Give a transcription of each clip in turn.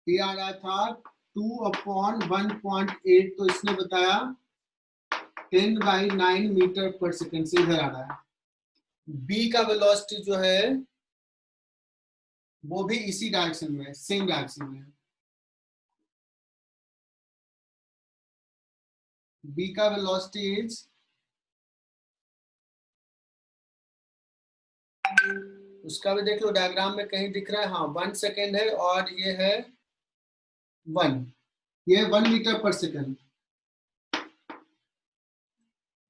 ये आ रहा था 2/1.8, तो इसने बताया 10/9 मीटर पर सेकंड से इधर आ रहा है। बी का वेलोसिटी जो है वो भी इसी डायरेक्शन में, सेम डायरेक्शन में। बी का वेलोसिटी इज, उसका भी देख लो डायग्राम में कहीं दिख रहा है, हाँ 1 सेकेंड है और ये है 1, ये 1 metre per second.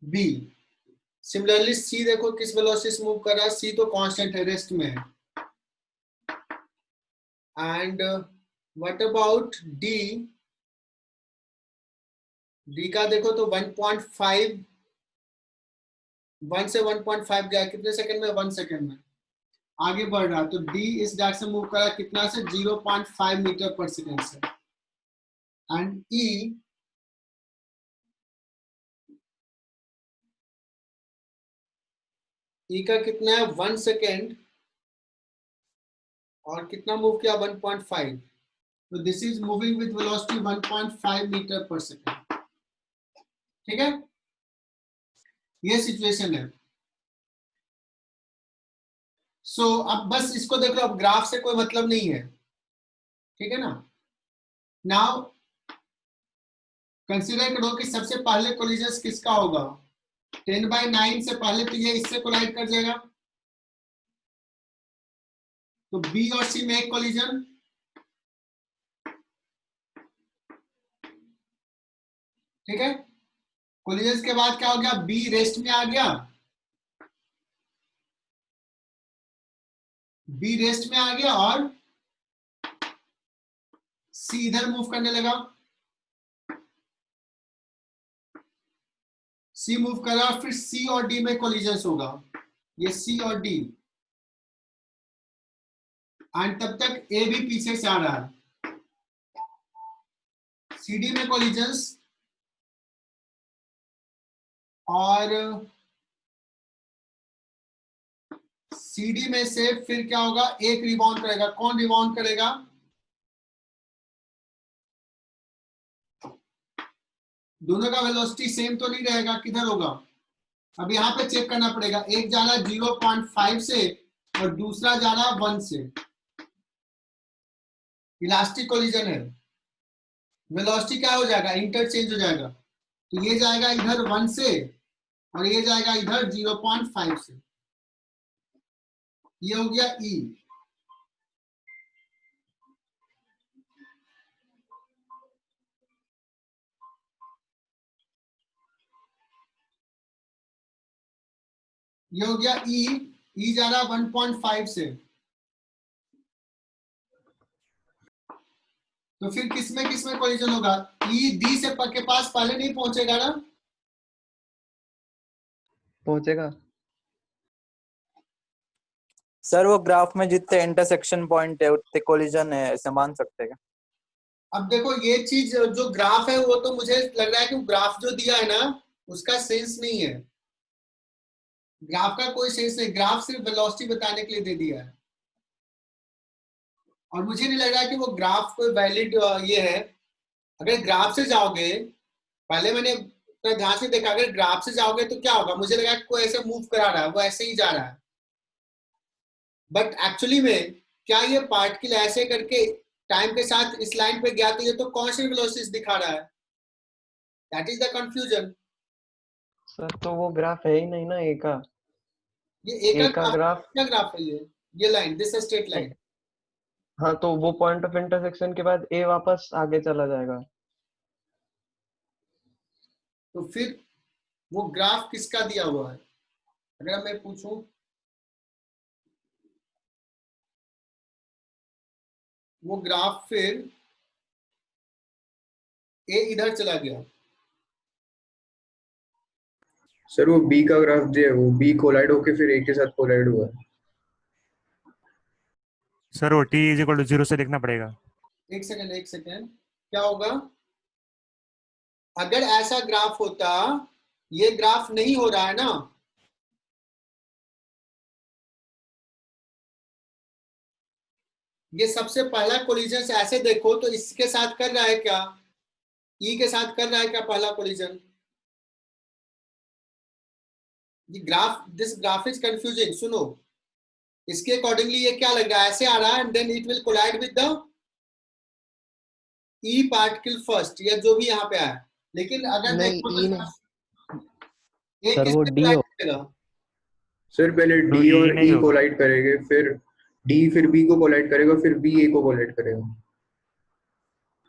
B similarly सी देखो किस वेलोसिटी से मूव कर रहा है, सी तो कांस्टेंट है, रेस्ट में है। And what about D? D का देखो तो 1.5, 1 से 1.5 गया, कितने सेकंड में? 1 सेकंड में आगे बढ़ रहा है। तो डी इस डायरेक्शन मूव कर रहा है, कितना से? 0.5 मीटर पर सेकंड से। एंड ई का कितना है? 1 सेकेंड और कितना मूव किया? 1.5। तो this is moving with velocity 1.5 metre per second. ठीक है, ये सिचुएशन है। सो अब बस इसको देख लो, अब ग्राफ से कोई मतलब नहीं है, ठीक है ना। नाउ कंसीडर करो कि सबसे पहले कोलिजन किसका होगा? 10/9 से पहले तो ये इससे कोलाइड कर जाएगा, तो बी और सी में एक कोलिजन, ठीक है। कोलिजन के बाद क्या हो गया? बी रेस्ट में आ गया, बी रेस्ट में आ गया और सी इधर मूव करने लगा। सी मूव कर रहा, फिर सी और डी में कोलिजन होगा, ये सी और डी। एंड तब तक ए भी पीछे से आ रहा है, सीडी में कोलिजन, और सीडी में से फिर क्या होगा? एक रिबाउंड करेगा। कौन रिबाउंड करेगा? दोनों का वेलोसिटी सेम तो नहीं रहेगा, किधर होगा? अब यहाँ पे चेक करना पड़ेगा, एक जा रहा 0.5 से और दूसरा जा रहा 1 से। इलास्टिक कोलिजन है, वेलोसिटी क्या हो जाएगा? इंटरचेंज हो जाएगा। तो ये जाएगा इधर 1 से और ये जाएगा इधर 0.5 से। ये हो गया ई। ये हो गया ई। ई जा रहा 1.5 से, तो फिर किसमें कोलिजन होगा? ई डी से के पास पहले नहीं पहुंचेगा ना? पहुंचेगा सर वो ग्राफ में जितने इंटरसेक्शन पॉइंट है उतने कोलिजन है, ऐसे मान सकते हैं? अब देखो ये चीज जो ग्राफ है वो तो मुझे लग रहा है कि ग्राफ जो दिया है ना उसका सेंस नहीं है। ग्राफ का कोई सेंस नहीं, ग्राफ सिर्फ वेलोसिटी बताने के लिए दे दिया है, और मुझे नहीं लग रहा है कि वो ग्राफ कोई वैलिड ये है। अगर ग्राफ से जाओगे, पहले मैंने ध्यान से देखा, अगर ग्राफ से जाओगे तो क्या होगा? मुझे लगा कि कोई ऐसे मूव करा रहा है, वो ऐसे ही जा रहा है, बट एक्चुअली में क्या ये पार्टिकल ऐसे करके टाइम के साथ इस लाइन पे गया, तो ये तो कांस्टेंट वेलोसिटी दिखा रहा है। That is the confusion. Sir. तो वो ग्राफ है ही नहीं ना, ए का। ये ए का ग्राफ क्या ग्राफ है? ये लाइन, दिस स्ट्रेट लाइन। हाँ, तो वो पॉइंट ऑफ इंटरसेक्शन के बाद ए वापस आगे चला जाएगा। तो फिर वो ग्राफ किसका दिया हुआ है? अगर मैं पूछूं, वो ग्राफ फिर ए इधर चला गया। सर वो बी का ग्राफ जो है वो बी कोलाइड होके फिर ए के साथ कोलाइड हुआ है। सर वो t = 0 से लिखना पड़ेगा। एक सेकेंड, क्या होगा? अगर ऐसा ग्राफ होता, ये ग्राफ नहीं हो रहा है ना, ये सबसे पहला कोलिजन ऐसे देखो तो इसके साथ कर रहा है क्या, ई के साथ कर रहा है क्या पहला collision. This graph is confusing. सुनो, इसके अकॉर्डिंगली ये क्या लग रहा है, ऐसे आ रहा है and then it will collide with the E particle first, या जो भी यहाँ पे आया। लेकिन अगर नहीं देखो ई तो नहीं एक सर, वो किससे डी कोलाइड हो। करेगा। सर पहले तो डी ई और नहीं ई होगा। कोलाइड करेंगे, फिर डी फिर बी को कोलाइड करेगा, फिर बी ए को कोलाइड करेगा।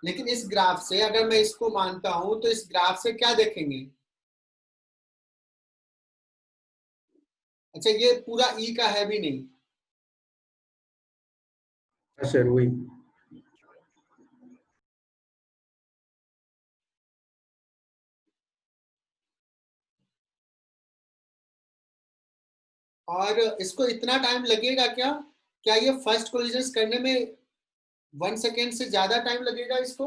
लेकिन इस ग्राफ से अगर मैं इसको मानता हूं तो इस ग्राफ से क्या देखेंगे, अच्छा ये पूरा ई का है भी नहीं। हाँ सर वही। और इसको इतना टाइम लगेगा क्या, क्या ये फर्स्ट कोलिजन करने में 1 सेकेंड से ज्यादा टाइम लगेगा इसको।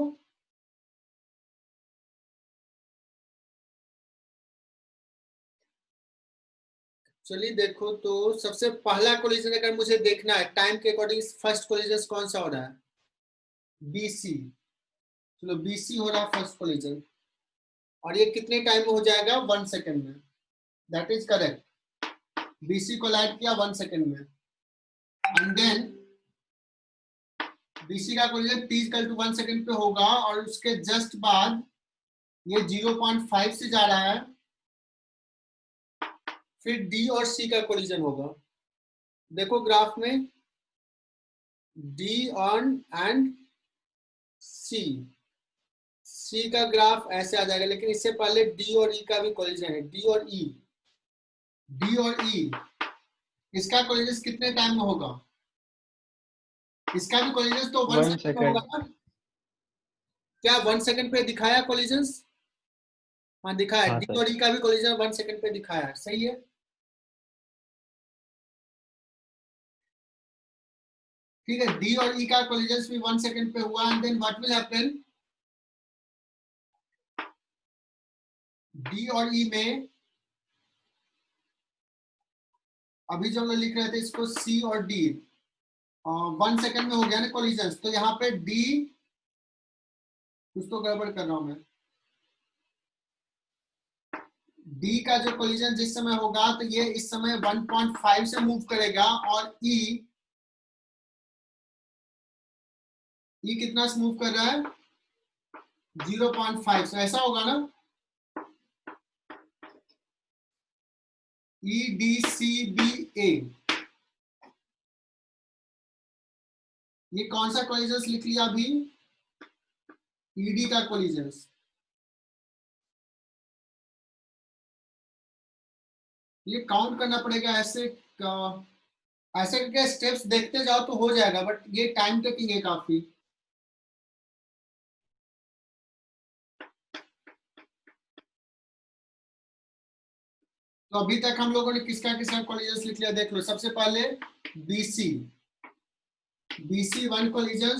चलिए देखो तो सबसे पहला कोलिजन अगर मुझे देखना है टाइम के अकॉर्डिंग, फर्स्ट कोलिजन कौन सा हो रहा है, बीसी। चलो बीसी हो रहा है फर्स्ट कोलिजन, और ये कितने टाइम में हो जाएगा, 1 सेकेंड में। That is correct, BC collide किया 1 सेकेंड में। एंड देन बीसी का collision T equal to 1 second पे होगा, और उसके जस्ट बाद ये 0.5 से जा रहा है, फिर डी और सी का कोलिजन होगा। देखो ग्राफ में डी ऑन एंड सी, सी का ग्राफ ऐसे आ जाएगा, लेकिन इससे पहले डी और ई का भी कोलिजन है। डी और ई, डी और ई, इसका कोलिजन कितने टाइम में होगा, इसका भी कोलिजन तो 1 1 सेकेंड में होगा सेकेंड। ना। क्या 1 सेकेंड पे दिखाया कोलिजन, हाँ दिखाया, हाँ डी सर। और ई का भी कोलिजन 1 सेकेंड पे दिखाया है, सही है। ठीक है, डी और ई का कोलिजन भी 1 सेकेंड पे हुआ, and then what will happen, D और ई में अभी जो हम लोग लिख रहे थे इसको सी और डी, 1 सेकेंड में हो गया ना कोलिजन, तो यहाँ पे डी, कुछ तो गड़बड़ कर रहा हूं मैं, डी का जो कोलिजन जिस समय होगा तो ये इस समय 1.5 से मूव करेगा, और ई कितना से मूव कर रहा है, 0.5 से, ऐसा होगा ना। ई डी सी बी ए, ये कौन सा कोलिजन लिख लिया अभी, ईडी का कोलिजन। ये काउंट करना पड़ेगा, ऐसे करके स्टेप्स देखते जाओ तो हो जाएगा, बट ये टाइम टेकिंग है काफी। तो अभी तक हम लोगों ने किसका किसका कोलिजन लिख लिया, देख लो। सबसे पहले BC, BC 1 collision,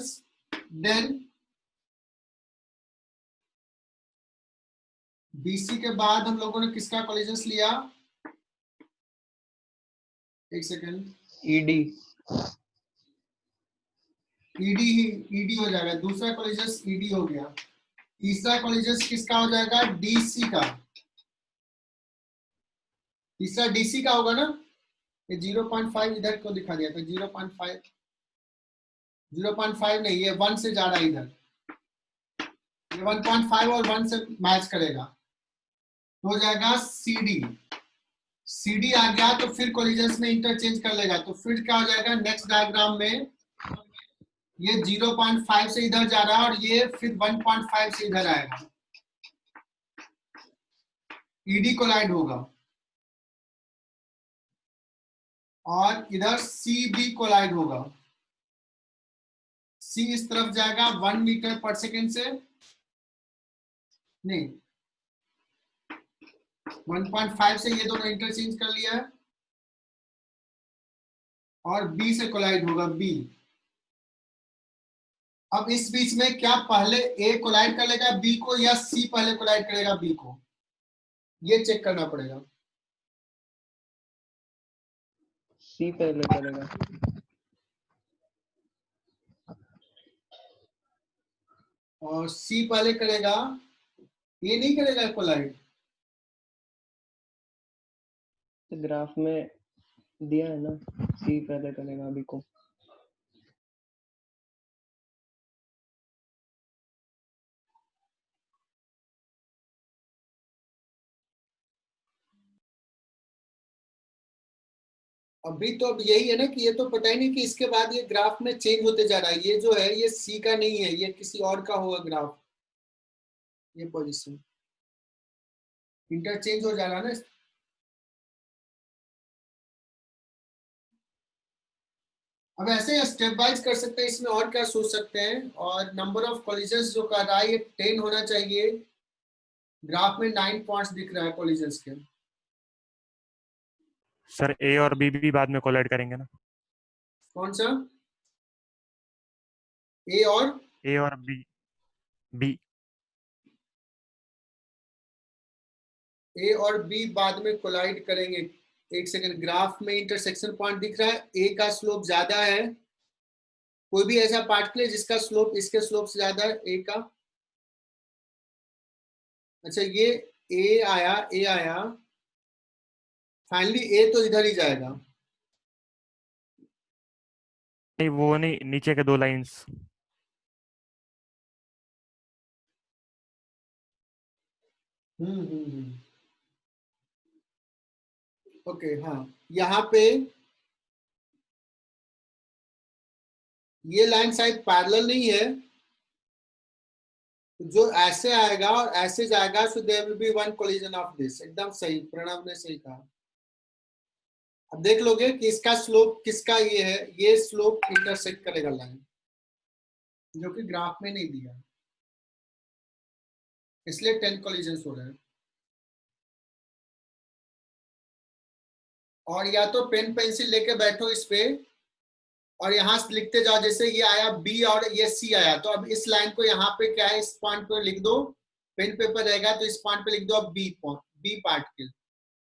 then BC के बाद हम लोगों ने किसका कोलिजन लिया, एक सेकंड, ईडी। ईडी ही ईडी हो जाएगा, दूसरा कोलिजन ईडी हो गया, तीसरा कोलिजन किसका हो जाएगा, डीसी का, तीसरा डीसी का होगा ना। ये 0.5 इधर को दिखा दिया था, 0.5, 0.5 नहीं, ये 1 से जा रहा है इधर, ये 1.5 और 1 से मैच करेगा, तो हो जाएगा सीडी। सीडी आ गया तो फिर कोलिजन में इंटरचेंज कर लेगा, तो फिर क्या हो जाएगा, नेक्स्ट डायग्राम में ये 0.5 से इधर जा रहा है, और ये फिर 1.5 से इधर आएगा, ईडी कोलाइड होगा, और इधर सी बी कोलाइड होगा। सी इस तरफ जाएगा 1 मीटर पर सेकेंड से, नहीं 1.5 से ये दोनों इंटरचेंज कर लिया है, और बी से कोलाइड होगा, बी। अब इस बीच में क्या पहले ए कोलाइड कर लेगा बी को, या सी पहले कोलाइड करेगा बी को, ये चेक करना पड़ेगा। सी पहले करेगा। और सी पहले करेगा, ये नहीं करेगा कोलाइड। तो ग्राफ में दिया है ना, सी पहले करेगा अभी को। अभी तो अब यही है ना कि ये तो पता ही नहीं कि इसके बाद ये ग्राफ में चेंज होते जा रहा है। ये जो है ये सी का नहीं है, ये किसी और का होगा ग्राफ। ये पोजीशन इंटरचेंज हो जा रहा है ना। अब ऐसे स्टेप वाइज कर सकते हैं, इसमें और क्या सोच सकते हैं। और नंबर ऑफ कॉलिजन्स जो कर रहा है ये 10 होना चाहिए। ग्राफ में 9 पॉइंट्स दिख रहा है कॉलिजन्स के। सर ए और बी भी बाद में कोलाइड करेंगे ना? कौन सा? ए और ए और बी, बी। ए और बी बाद में कोलाइड करेंगे। एक सेकंड, ग्राफ में इंटरसेक्शन पॉइंट दिख रहा है, ए का स्लोप ज्यादा है। कोई भी ऐसा पार्टिकल है जिसका स्लोप इसके स्लोप से ज्यादा है ए का। अच्छा ये ए आया, फाइनली ए तो इधर ही जाएगा। नहीं वो नहीं, नीचे के 2 लाइंस। ओके हाँ, यहाँ पे ये लाइन शायद पैरेलल नहीं है, जो ऐसे आएगा और ऐसे जाएगा, so there will be one collision of this. एकदम सही, प्रणव ने सही कहा। अब देख लोगे कि इसका स्लोप किसका ये है, ये स्लोप इंटरसेक्ट करेगा लाइन, जो कि ग्राफ में नहीं दिया, इसलिए 10 कोलिजन हो रहे हैं। और या तो पेन पेंसिल लेके बैठो इस पे और यहाँ से लिखते जाओ। जैसे ये आया बी और ये सी आया, तो अब इस लाइन को यहाँ पे क्या है, इस पॉइंट पे लिख दो। पेन पेपर रहेगा तो इस पॉइंट पे लिख दो अब बी पार्टिकल,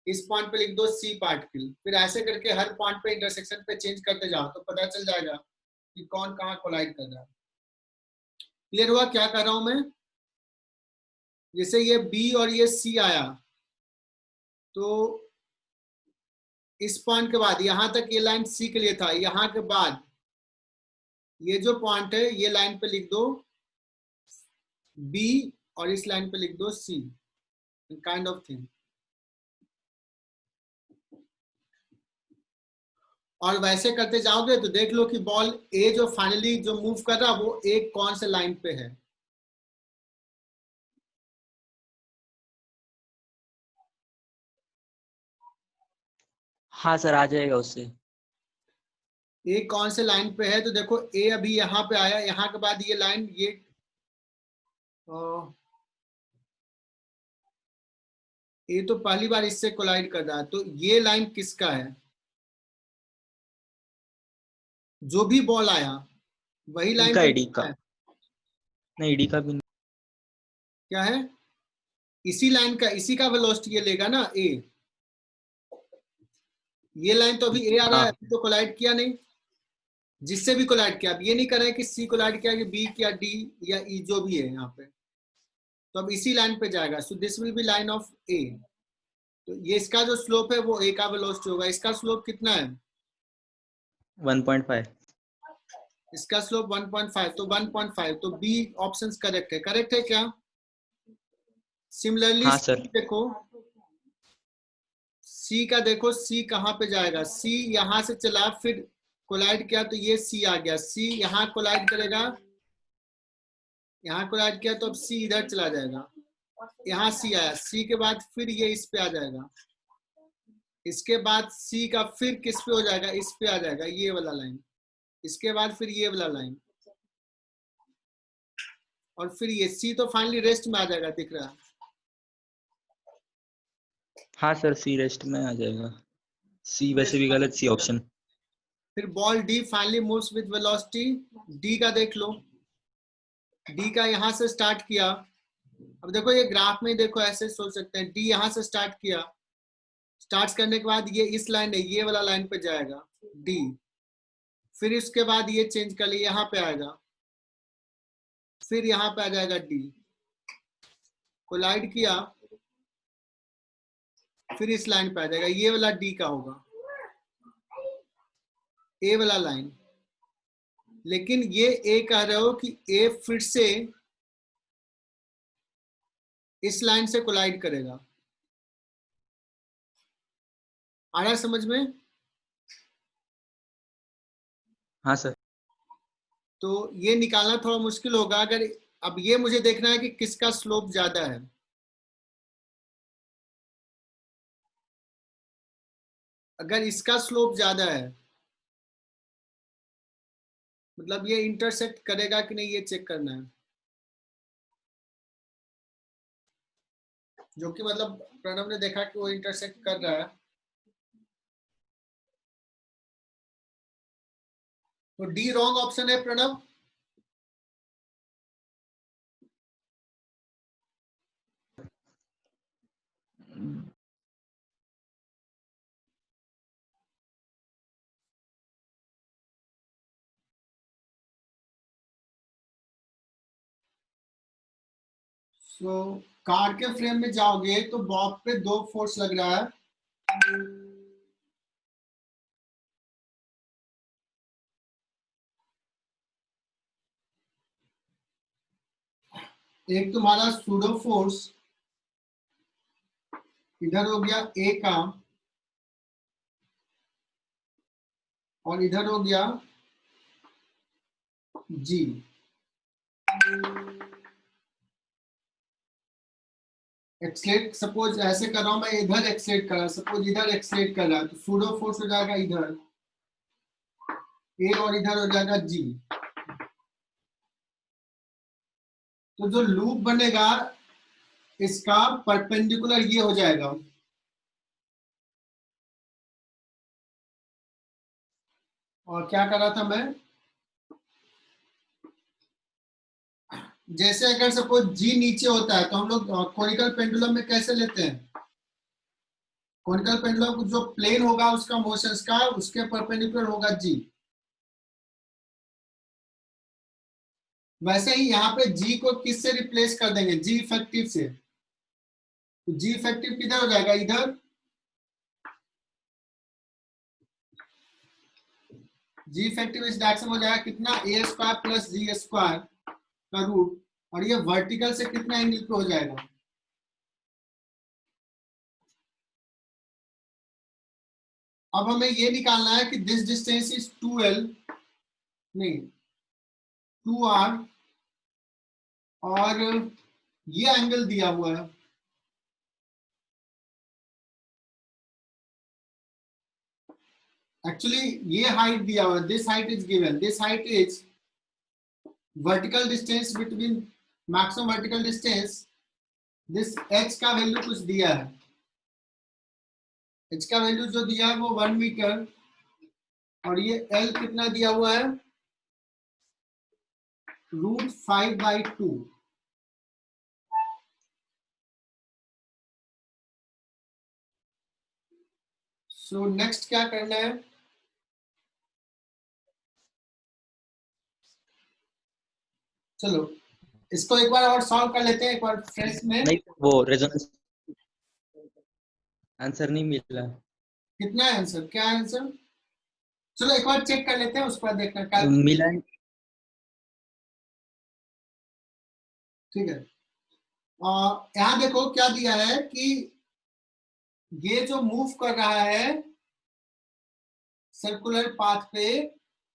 इस पॉइंट पे लिख दो सी पार्टिकल। फिर ऐसे करके हर पॉइंट पे इंटरसेक्शन पे चेंज करते जाओ तो पता चल जाएगा कि कौन कहाँ कोलाइड कर रहा है। क्लियर हुआ क्या कर रहा हूं मैं? जैसे ये बी और ये सी आया, तो इस पॉइंट के बाद यहां तक ये लाइन सी के लिए था, यहां के बाद ये जो पॉइंट है ये लाइन पे लिख दो बी और इस लाइन पे लिख दो सी, काइंड ऑफ थिंग। और वैसे करते जाओगे तो देख लो कि बॉल ए जो फाइनली जो मूव कर रहा वो एक कौन से लाइन पे है। हाँ सर, आ जाएगा उससे। ए कौन से लाइन पे है, तो देखो ए अभी यहाँ पे आया, यहाँ के बाद ये लाइन ये तो पहली बार इससे कोलाइड कर रहा है, तो ये लाइन किसका है? जो भी बॉल आया वही लाइन का पे ईडी का है। नहीं, ईडी का भी नहीं। क्या है? इसी लाइन का, इसी का वेलोसिटी ये लेगा ना ए। ये लाइन तो अभी ए आ रहा है, हाँ। अभी तो कोलाइड किया नहीं, जिससे भी कोलाइड किया। अब ये नहीं कर रहा है कि सी कोलाइड किया कि बी किया, डी या ई जो भी है यहाँ पे, तो अब इसी लाइन पे जाएगा। So this will be line of A. तो ये इसका जो स्लोप है वो ए का वेलोसिटी होगा। इसका स्लोप कितना है? 1.5। इसका स्लोप 1.5, तो 1.5, तो बी ऑप्शन करेक्ट है। करेक्ट है क्या? सिमिलरली हाँ सर। देखो सी का, देखो सी कहाँ पे जाएगा, सी यहाँ से चला फिर कोलाइड किया तो ये सी आ गया, सी यहाँ कोलाइड करेगा, यहाँ कोलाइड किया तो अब सी इधर चला जाएगा, यहाँ सी आया, सी के बाद फिर ये इस पे आ जाएगा, इसके बाद सी का फिर किस पे हो जाएगा, इस पे आ जाएगा ये वाला लाइन, इसके बाद फिर ये वाला लाइन, और फिर ये सी तो फाइनली रेस्ट में आ जाएगा, दिख रहा है। हाँ सर, सी रेस्ट में आ जाएगा। सी वैसे भी गलत, सी ऑप्शन। फिर ball D finally moves with velocity. D का देख लो, डी का यहाँ से स्टार्ट किया। अब देखो ये ग्राफ में देखो ऐसे सोच सकते हैं, डी यहाँ से स्टार्ट किया, स्टार्ट करने के बाद ये इस लाइन है, ये वाला लाइन पे जाएगा डी, फिर इसके बाद ये चेंज कर लिया, यहाँ पे आएगा, फिर यहाँ पे आ जाएगा डी, कोलाइड किया, फिर इस लाइन पे आ जाएगा, ये वाला डी का होगा, ए वाला लाइन। लेकिन ये ए कह रहे हो कि ए फिर से इस लाइन से कोलाइड करेगा। आ रहा है समझ में? हाँ सर। तो ये निकालना थोड़ा मुश्किल होगा। अगर अब ये मुझे देखना है कि किसका स्लोप ज्यादा है। अगर इसका स्लोप ज्यादा है, मतलब ये इंटरसेक्ट करेगा कि नहीं, ये चेक करना है। जो कि मतलब प्रणव ने देखा कि वो इंटरसेक्ट कर रहा है। तो डी रॉन्ग ऑप्शन है प्रणव। सो कार के फ्रेम में जाओगे तो बॉब पे 2 फोर्स लग रहा है। एक तुम्हारा सूडो फोर्स इधर हो गया ए का, और इधर हो गया जी। एक्सलेट सपोज ऐसे कर रहा हूं मैं, इधर एक्सलेट कर रहा, सपोज इधर एक्सलेट कर रहा, तो सूडो फोर्स हो जाएगा इधर ए, और इधर हो जाएगा जी। तो जो लूप बनेगा इसका परपेंडिकुलर ये हो जाएगा। और क्या कर रहा था मैं, जैसे अगर सपोज जी नीचे होता है तो हम लोग कोनिकल पेंडुलम में कैसे लेते हैं, कोनिकल पेंडुलम जो प्लेन होगा उसका मोशन का, उसके परपेंडिकुलर होगा जी। वैसे ही यहाँ पे जी को किस से रिप्लेस कर देंगे, जी इफेक्टिव से। तो जी इफेक्टिव किधर हो जाएगा, इधर। जी इफेक्टिव इस डायरेक्शन में हो जाएगा कितना, ए स्क्वायर प्लस जी स्क्वायर का रूट, और ये वर्टिकल से कितना एंगल पे हो जाएगा। अब हमें ये निकालना है कि दिस डिस्टेंस इज 2l, नहीं 2r, और ये एंगल दिया हुआ है। एक्चुअली ये हाइट दिया हुआ है, this height is given, this height is vertical distance between maximum vertical distance, this h का वैल्यू कुछ दिया है, h का वैल्यू जो दिया है वो 1 मीटर, और ये l कितना दिया हुआ है, √5/2। सो नेक्स्ट क्या करना है, चलो इसको एक बार और सॉल्व कर लेते हैं, एक बार फ्रेश में। नहीं वो रेजोनेंस आंसर नहीं मिला। कितना है आंसर, क्या है आंसर, चलो एक बार चेक कर लेते हैं, उस पर देखना क्या। मिला ठीक है, यहाँ देखो क्या दिया है कि ये जो मूव कर रहा है सर्कुलर पाथ पे,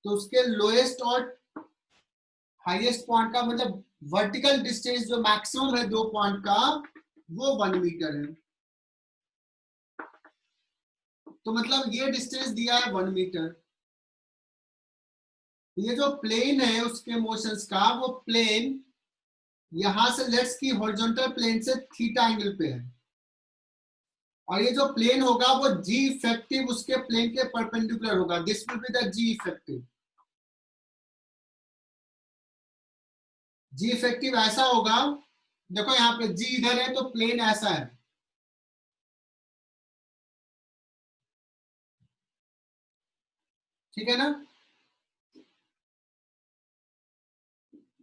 तो उसके लोएस्ट और हाईएस्ट पॉइंट का मतलब वर्टिकल डिस्टेंस जो मैक्सिमम है 2 पॉइंट का, वो 1 मीटर है। तो मतलब ये डिस्टेंस दिया है 1 मीटर। ये जो प्लेन है उसके मोशंस का, वो प्लेन यहां से लेट्स की हॉरिजॉन्टल प्लेन से थीटा एंगल पे है, और ये जो प्लेन होगा वो जी इफेक्टिव उसके प्लेन के परपेंडिकुलर होगा, this will be the G effective. G effective ऐसा होगा, देखो यहाँ पे जी इधर है तो प्लेन ऐसा है, ठीक है ना,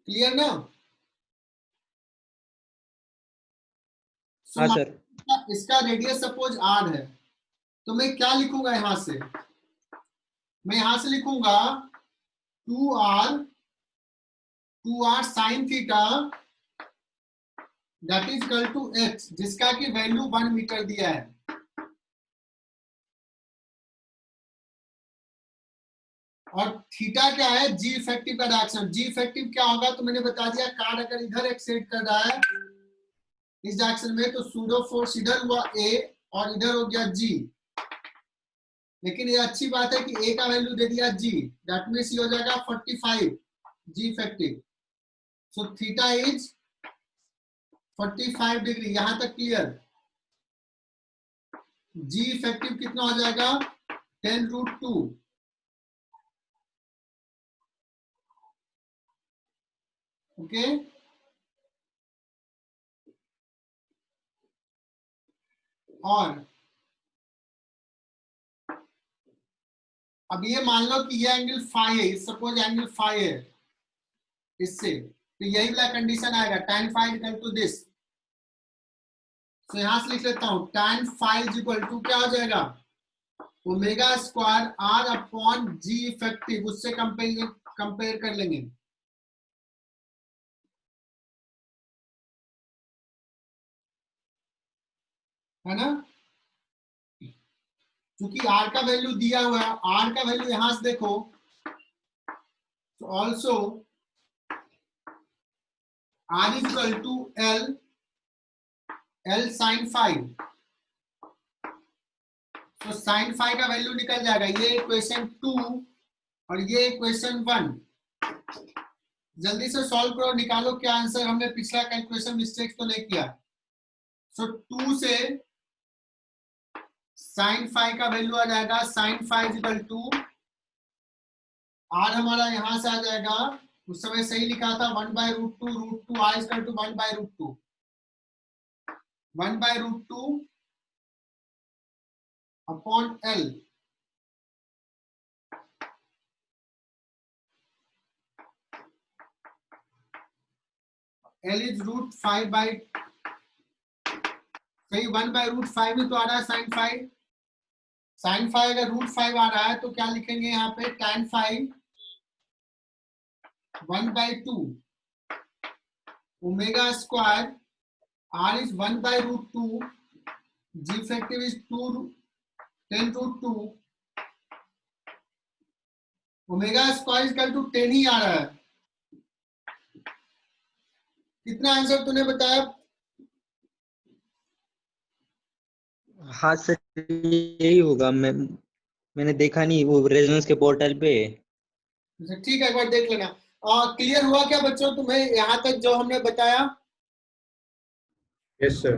क्लियर ना। हाँ सर। इसका रेडियस सपोज r है, तो मैं क्या लिखूंगा यहां से? मैं यहां से लिखूंगा 2r sine theta that is equal to h, जिसका की वैल्यू 1 मीटर दिया है। और थीटा क्या है? जी इफेक्टिव का डायरेक्शन। जी इफेक्टिव क्या होगा तो मैंने बता दिया, कार अगर इधर एक्सेट कर रहा है इस डायरेक्शन में, तो सूडो फोर्स इधर हुआ ए और इधर हो गया जी। लेकिन ये अच्छी बात है कि ए का वैल्यू दे दिया जी, दैट मींस ये हो जाएगा 45 जी effective. So theta is 45 degree. यहां तक क्लियर? जी इफेक्टिव कितना हो जाएगा? 10√2। ओके, और अब ये मान लो कि ये एंगल फाई है, सपोज एंगल फाई है इससे, तो यही वाला कंडीशन आएगा, tan phi equal to this. तो यहां से लिख लेता हूं, tan phi is equal to क्या हो जाएगा? Omega square r upon G effective, उससे कंपेयर कर लेंगे। है ना? क्योंकि r का वैल्यू दिया हुआ है, r का वैल्यू यहां से देखो, तो also r is equal to l sine phi. तो साइन फाई का वैल्यू निकल जाएगा, ये इक्वेशन 2 और ये इक्वेशन 1। जल्दी से सॉल्व करो, निकालो क्या आंसर। हमने पिछला कैलकुलेशन मिस्टेक तो नहीं किया। सो 2 से साइन फाई का वैल्यू आ जाएगा, sine phi equal to R हमारा यहां से आ जाएगा, उस समय सही लिखा था 1/√2, √2 r equal to 1/√2, 1/√2 upon l। l is √5 सही, 1/√5 में तो आ रहा है साइन फाई। साइन फाई अगर √5 आ रहा है तो क्या लिखेंगे यहाँ पे? tan phi 1/2 omega square r is 1/√2, G effective is 10√2, omega square equal to 10 ही आ रहा है। कितना आंसर तूने बताया? हाँ सर, यही होगा। मैंने देखा नहीं वो रेजोनेंस के पोर्टल पे। ठीक है, एक बार देख लेना। क्लियर हुआ क्या बच्चों तुम्हें यहाँ तक जो हमने बताया? Yes sir.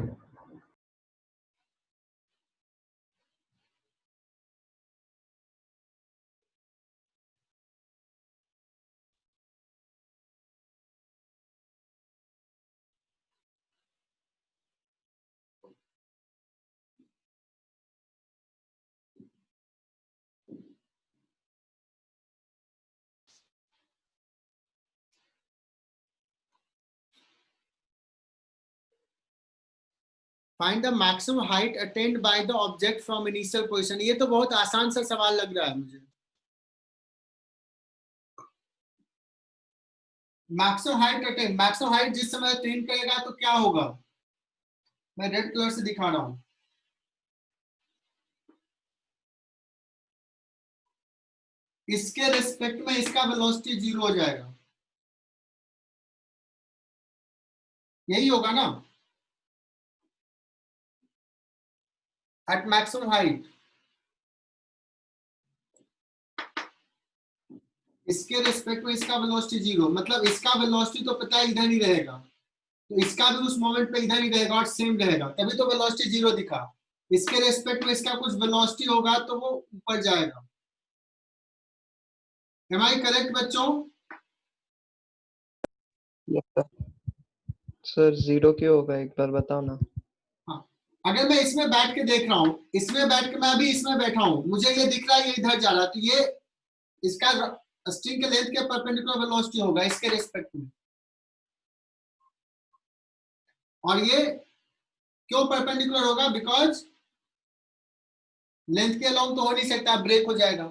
Find the maximum height attend by the object from initial position. ये तो बहुत आसान सा सवाल लग रहा है मुझे। Maximum height attend, maximum height जिस समय अटेन करेगा तो क्या होगा? मैं रेड कलर से दिखा रहा हूं। इसके रिस्पेक्ट में इसका वेलोसिटी 0 हो जाएगा, यही होगा ना? एट मैक्सिमम हाइट इसके रिस्पेक्ट में इसका वेलोसिटी 0, मतलब इसका वेलोसिटी तो पता है इधर ही रहेगा, तो इसका भी उस मोमेंट पे इधर ही रहेगा और सेम रहेगा, तभी तो वेलोसिटी 0 दिखा। इसके रिस्पेक्ट में इसका कुछ वेलोसिटी होगा तो वो ऊपर जाएगा। एम आई करेक्ट बच्चों? सर 0 क्यों होगा, एक बार बताओ ना। हाँ, अगर मैं इसमें बैठ के देख रहा हूँ, इसमें बैठ के मैं अभी इसमें बैठा हूँ, मुझे ये दिख रहा है ये इधर जा रहा है, तो ये इसका स्ट्रिंग के लेंथ के परपेंडिकुलर वेलोसिटी होगा इसके रिस्पेक्ट में, और ये क्यों परपेंडिकुलर होगा? बिकॉज लेंथ के अलोंग तो हो नहीं सकता, ब्रेक हो जाएगा।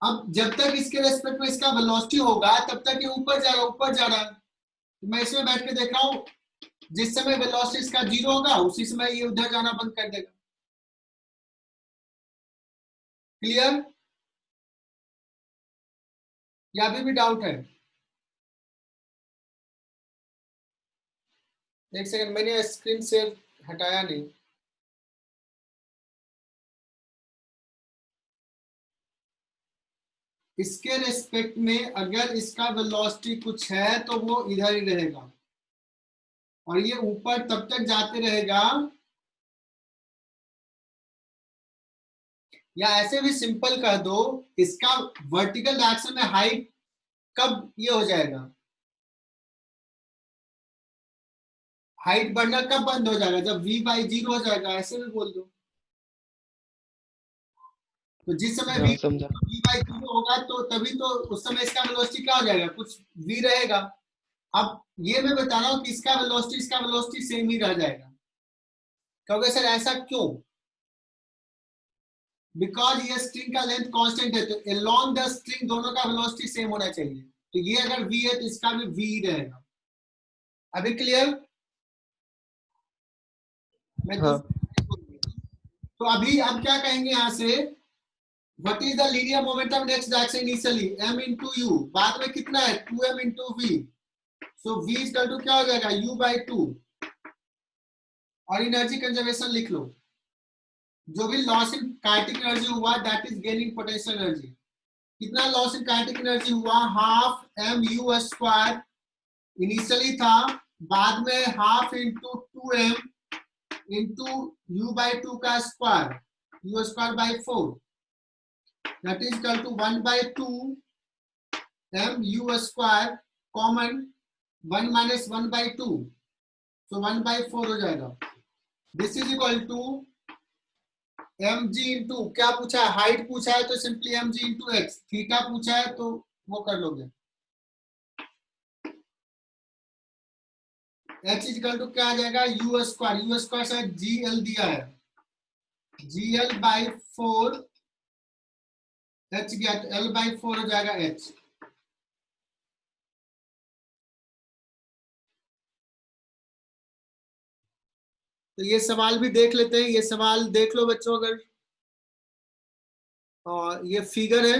अब जब तक इसके रेस्पेक्ट में इसका वेलोसिटी होगा तब तक ये ऊपर जा रहा है, ऊपर जा रहा है। तो मैं इसमें बैठ के देख रहा हूं, जिस समय वेलोसिटी इसका 0 होगा उसी समय ये उधर जाना बंद कर देगा। क्लियर? या अभी भी डाउट है? एक सेकंड, मैंने स्क्रीन से हटाया नहीं। इसके रेस्पेक्ट में अगर इसका वेलोसिटी कुछ है तो वो इधर ही रहेगा, और ये ऊपर तब तक जाते रहेगा, या ऐसे भी सिंपल कह दो, इसका वर्टिकल डायरेक्शन में हाइट कब ये हो जाएगा, हाइट बढ़ना कब बंद हो जाएगा? जब v/0 हो जाएगा, ऐसे भी बोल दो। तो जिस समय हाँ समझा। v/0 होगा तो तभी तो उस समय इसका वेलोसिटी क्या हो जाएगा, कुछ v रहेगा। अब ये मैं बता रहा हूं कि इसका वेलोसिटी सेम ही रह जाएगा। क्योंकि सर ऐसा क्यों? बिकॉज ये स्ट्रिंग का लेंथ कांस्टेंट है, तो अलोंग द स्ट्रिंग दोनों का वेलोसिटी सेम होना चाहिए। तो ये अगर v है तो इसका भी v ही रहेगा। अभी क्लियर? मैं हाँ। तो अभी अब क्या कहेंगे यहां से, what is the linear momentum in x direction initially, m into u, बाद में कितना है 2m into v, so v is equal to क्या हो जाएगा u/2, और एनर्जी कंजर्वेशन लिख लो। जो भी लॉस इन काइनेटिक एनर्जी हुआ that is gain in potential energy. कितना लॉस इन काइनेटिक एनर्जी हुआ, हाफ mu² इनिशियली था, बाद में half into 2m into u/2 का square, u²/4, that is equal to 1/2 mu², common 1 minus 1/2, so 1/4 हो जाएगा। This is equal to mg into, क्या पूछा है, हाइट पूछा है तो simply mg into X, theta पूछा है तो वो कर लोगे। h इज इक्वल टू क्या आ जाएगा u² से gl दिया है, gl/4, h गया तो l/4 हो जाएगा h। तो ये सवाल भी देख लेते हैं, ये सवाल देख लो बच्चों अगर, और ये फिगर है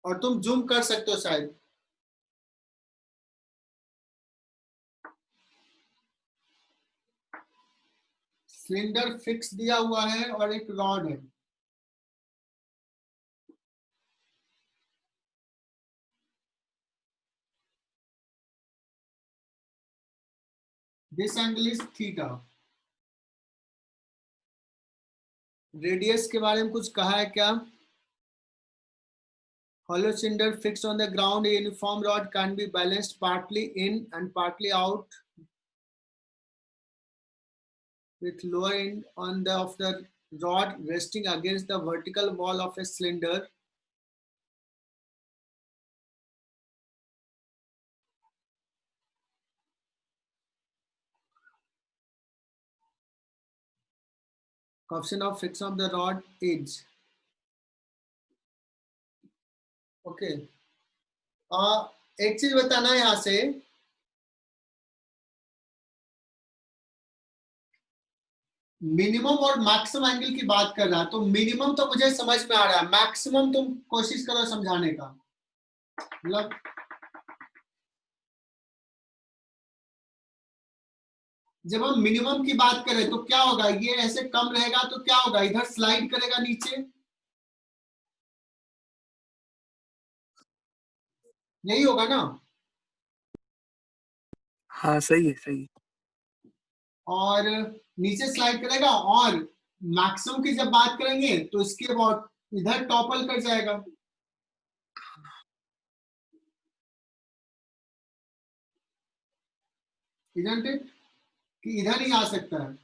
और तुम जूम कर सकते हो शायद। सिलेंडर फिक्स दिया हुआ है और एक रॉड है, this angle is theta. Radius के बारे में कुछ कहा है क्या? Hollow cylinder fixed on the ground, a uniform rod can be balanced partly in and partly out with lower end on the of the rod resting against the vertical wall of a cylinder. Coefficient of friction of the rod edge. Okay. एक चीज बताना है यहाँ से, minimum और maximum angle की बात कर रहा है, तो मिनिमम तो मुझे समझ में आ रहा है, मैक्सिमम तुम कोशिश करो समझाने का। मतलब जब हम मिनिमम की बात करें तो क्या होगा, ये ऐसे कम रहेगा तो क्या होगा, इधर स्लाइड करेगा नीचे, यही होगा ना? हाँ सही है सही है। और नीचे स्लाइड करेगा, और मैक्सिमम की जब बात करेंगे तो इसके बाद इधर टॉपल कर जाएगा। Isn't it? कि इधर ही आ सकता है।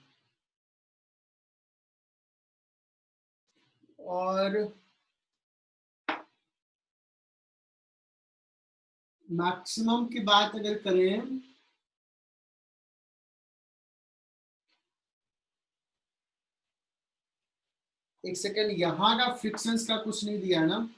और मैक्सिमम की बात अगर करें एक सेकेंड, यहाँ का फ्रिक्शंस का कुछ नहीं दिया है ना?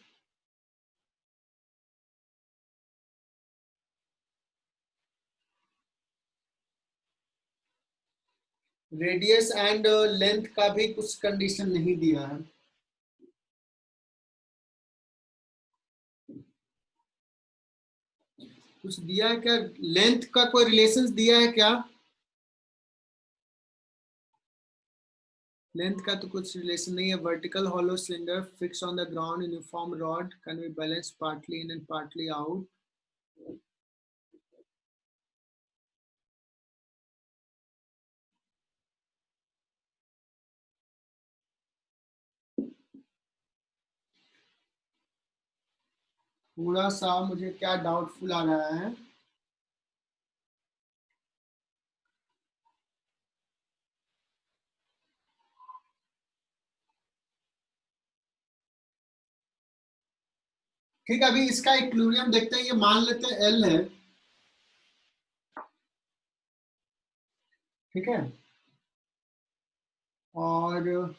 रेडियस एंड लेंथ का भी कुछ कंडीशन नहीं दिया है। कुछ दिया है क्या? लेंथ का कोई रिलेशंस दिया है क्या? लेंथ का तो कुछ रिलेशन नहीं है। Vertical hollow cylinder fix on the ground uniform rod can be balance partly in and partly out. थोड़ा सा मुझे क्या डाउटफुल आ रहा है। ठीक है, अभी इसका इक्विलिब्रियम देखते हैं। ये मान लेते हैं एल है, ठीक है, और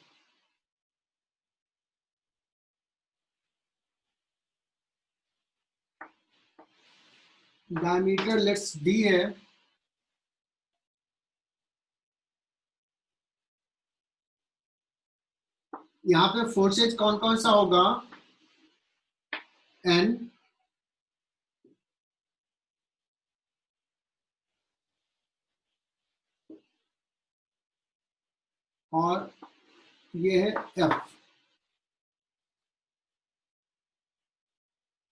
डायमीटर लेट्स डी है। यहाँ पे फोर्सेज कौन कौन सा होगा? एन, और ये है एफ।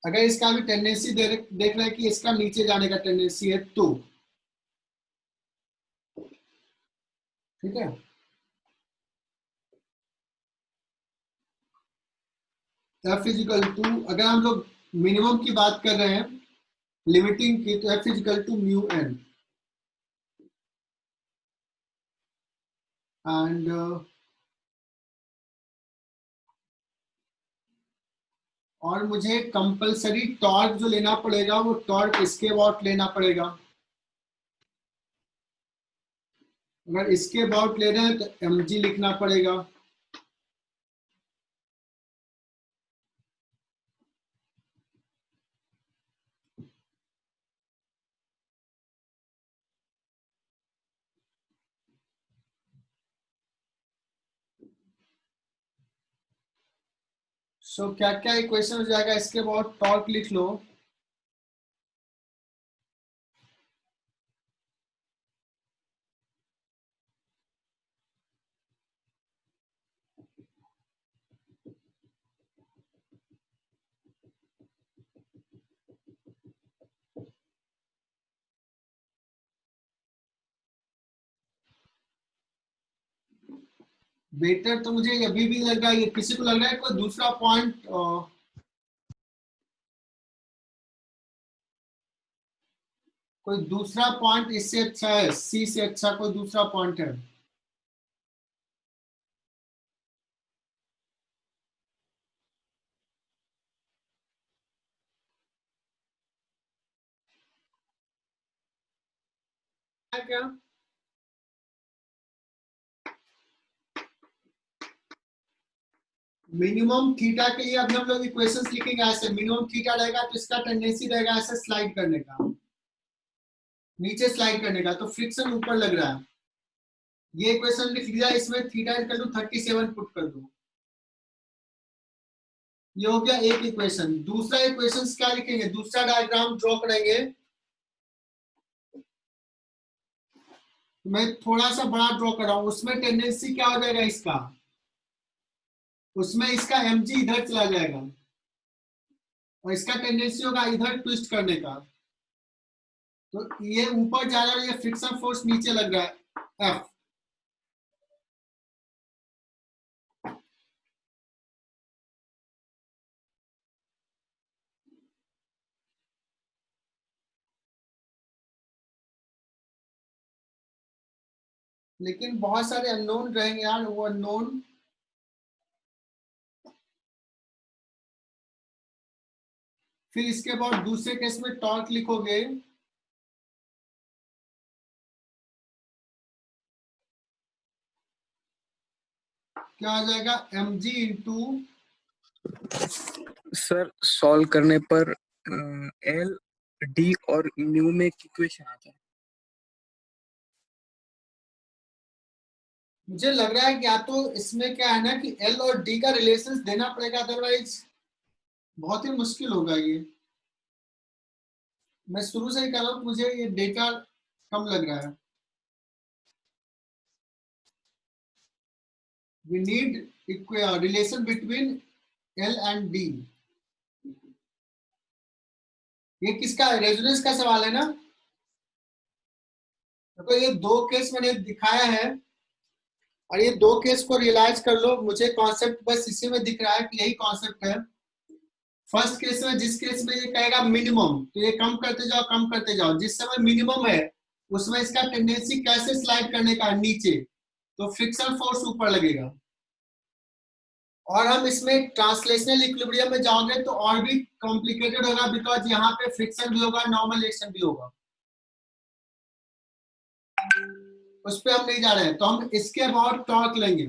अगर इसका भी टेंडेंसी देख रहे हैं कि इसका नीचे जाने का टेंडेंसी है तो, ठीक है, एफ इजिकल टू, अगर हम लोग मिनिमम की बात कर रहे हैं, लिमिटिंग की, तो F is equal to mu N. And और मुझे कंपलसरी टॉर्क जो लेना पड़ेगा वो टॉर्क इसके अबाउट लेना पड़ेगा। अगर इसके अबाउट ले रहे हैं तो mg लिखना पड़ेगा। सो क्या क्या इक्वेशन हो जाएगा? इसके अबाउट टॉर्क लिख लो। बेटर तो मुझे अभी भी लग रहा है, ये किसी को लग रहा है कोई दूसरा पॉइंट, कोई दूसरा पॉइंट इससे अच्छा है, सी से अच्छा कोई दूसरा पॉइंट है? क्या मिनिमम थीटा के लिए अभी हम लोग इक्वेशंस लिखेंगे ऐसे। मिनिमम थीटा रहेगा तो इसका टेंडेंसी रहेगा ऐसे स्लाइड करने का, नीचे स्लाइड करने का, तो फ्रिक्शन ऊपर लग रहा है। ये इक्वेशन लिख लिया, इसमें थीटा इक्वल टू 37 पुट कर दो। ये हो गया एक इक्वेशन। दूसरा इक्वेशन क्या लिखेंगे? दूसरा डायग्राम ड्रॉ करेंगे। मैं थोड़ा सा बड़ा ड्रॉ कर रहा हूं। उसमें टेंडेंसी क्या हो जाएगा इसका? उसमें इसका mg इधर चला जाएगा और इसका टेंडेंसी होगा इधर ट्विस्ट करने का। तो ये ऊपर जा रहा है, ये फ्रिक्शन फोर्स नीचे लग रहा है F। लेकिन बहुत सारे अननोन रहेंगे यार, वो अननोन फिर इसके बाद दूसरे केस में टॉर्क लिखोगे। क्या आ जाएगा mg इंटू सर सॉल्व करने पर एल डी और न्यू में इक्वेशन आता है। मुझे लग रहा है कि या तो इसमें क्या है ना कि L और D का रिलेशन देना पड़ेगा, अदरवाइज बहुत ही मुश्किल होगा ये। मैं शुरू से ही कह रहा हूँ, मुझे ये डेटा कम लग रहा है। We need relation between L and D. ये किसका है? रेजोनेंस का सवाल है ना। तो ये दो केस मैंने दिखाया है और ये दो केस को रियलाइज कर लो। मुझे कॉन्सेप्ट बस इसी में दिख रहा है कि यही कॉन्सेप्ट है। फर्स्ट केस में, जिस केस में ये कहेगा मिनिमम, तो ये कम करते जाओ कम करते जाओ। जिस समय मिनिमम है उसमें इसका टेंडेंसी कैसे स्लाइड करने का नीचे, तो फ्रिक्शन फोर्स ऊपर लगेगा। और हम इसमें ट्रांसलेशनल इक्विलिब्रियम में जाओगे तो और भी कॉम्प्लिकेटेड होगा, बिकॉज यहाँ पे फ्रिक्शन भी होगा, नॉर्मल रिएक्शन भी होगा। उस पर हम नहीं जा रहे हैं। तो हम इसके अबाउट टॉर्क लेंगे।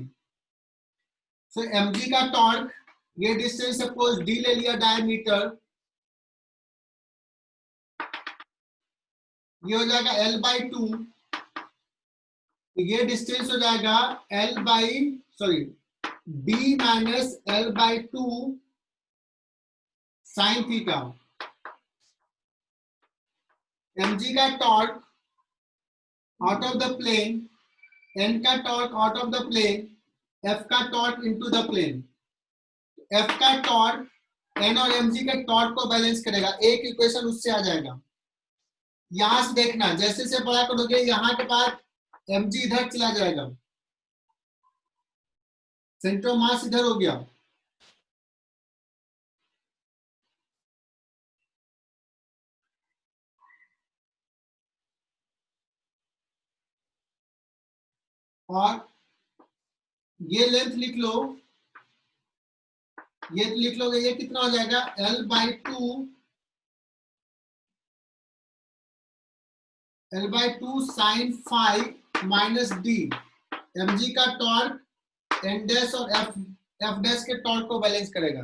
सो mg का टॉर्क, ये डिस्टेंस सपोज d ले लिया डायमीटर, ये हो जाएगा L/2, ये डिस्टेंस हो जाएगा b minus L/2 sine theta. mg का torque out of the plane, n का torque out of the plane, f का torque into the plane. f का टॉर्क n और mg के टॉर्क को बैलेंस करेगा। एक इक्वेशन उससे आ जाएगा। यहां से देखना, जैसे से पता करोगे यहाँ के बाद mg इधर चला जाएगा, सेंटर ऑफ मास इधर हो गया। और ये लेंथ लिख लो, ये लिख लोगे, ये कितना हो जाएगा L/2 sine five minus D. mg का टॉर्क n डैश और f डैश के टॉर्क को बैलेंस करेगा।